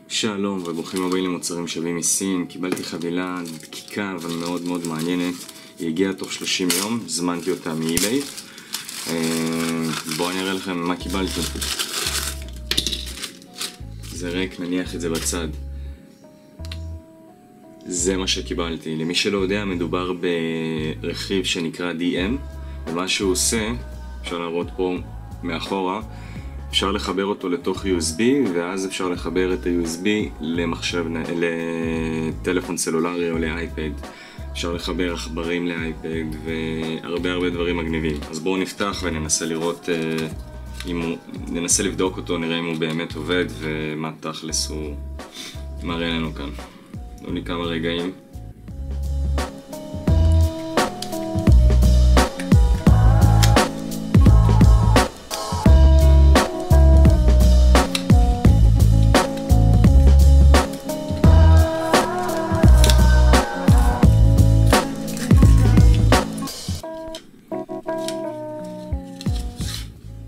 שלום וברוכים הבאים למוצרים שווים מסין. קיבלתי חבילה דקיקה אבל מאוד מאוד מעניינת. היא הגיעה תוך 30 יום, זמנתי אותה מאיביי. בואו אני אראה לכם מה קיבלתי. זה ריק, נניח את זה בצד. זה מה שקיבלתי. למי שלא יודע, מדובר ברכיב שנקרא DM, ומה שהוא עושה, אפשר להראות פה מאחורה, אפשר לחבר אותו לתוך USB, ואז אפשר לחבר את ה-USB למחשב, לטלפון סלולרי או לאייפד. אפשר לחבר עכברים לאייפד והרבה דברים מגניבים. אז בואו נפתח וננסה לראות, ננסה לבדוק אותו, נראה אם הוא באמת עובד ומה תכלס הוא מראה לנו כאן. תנו לי כמה רגעים.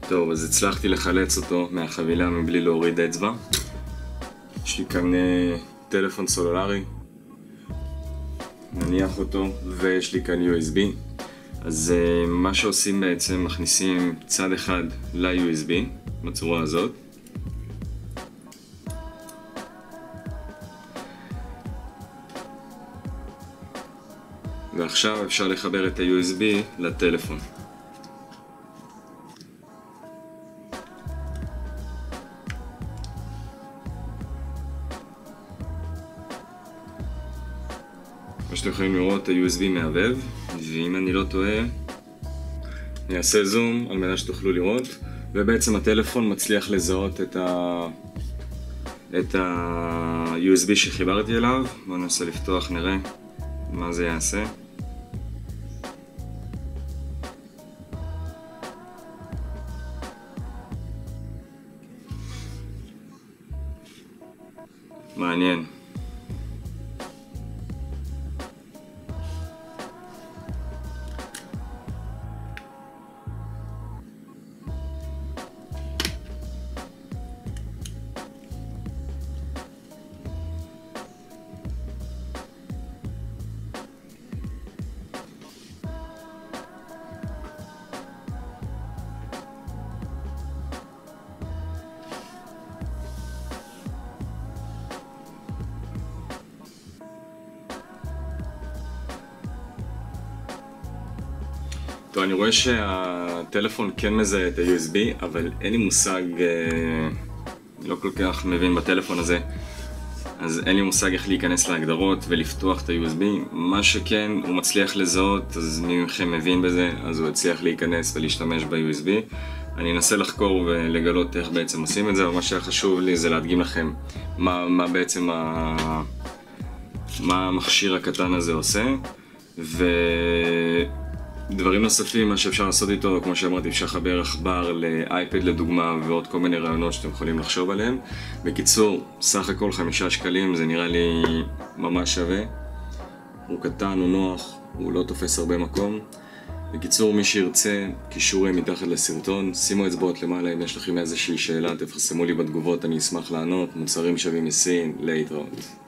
טוב, אז הצלחתי לחלץ אותו מהחבילה מבלי להוריד אצבע. יש לי כאן טלפון סלולרי, נניח אותו, ויש לי כאן USB. אז מה שעושים בעצם, מכניסים צד אחד ל-USB בצורה הזאת, ועכשיו אפשר לחבר את ה-USB לטלפון. מה שאתם יכולים לראות, ה-USB מהבהב, ואם אני לא טועה, אני אעשה זום על מנת שתוכלו לראות, ובעצם הטלפון מצליח לזהות את ה-USB שחיברתי אליו. בואו ננסה לפתוח, נראה מה זה יעשה. מעניין. טוב, אני רואה שהטלפון כן מזהה את ה-USB, אבל אין לי מושג, לא כל כך מבין בטלפון הזה, אז אין לי מושג איך להיכנס להגדרות ולפתוח את ה-USB. מה שכן, הוא מצליח לזהות, אז מי מכם מבין בזה, אז הוא הצליח להיכנס ולהשתמש ב-USB. אני אנסה לחקור ולגלות איך בעצם עושים את זה, אבל מה שחשוב לי זה להדגים לכם מה בעצם מה המכשיר הקטן הזה עושה. דברים נוספים, מה שאפשר לעשות איתו, כמו שאמרתי, אפשר לחבר עכבר לאייפד לדוגמה, ועוד כל מיני רעיונות שאתם יכולים לחשוב עליהם. בקיצור, סך הכל 5 שקלים, זה נראה לי ממש שווה. הוא קטן, הוא נוח, הוא לא תופס הרבה מקום. בקיצור, מי שירצה, קישורים מתחת לסרטון, שימו אצבעות למעלה. אם יש לכם איזושהי שאלה, תפרסמו לי בתגובות, אני אשמח לענות. מוצרים שווים מסין, להתראות.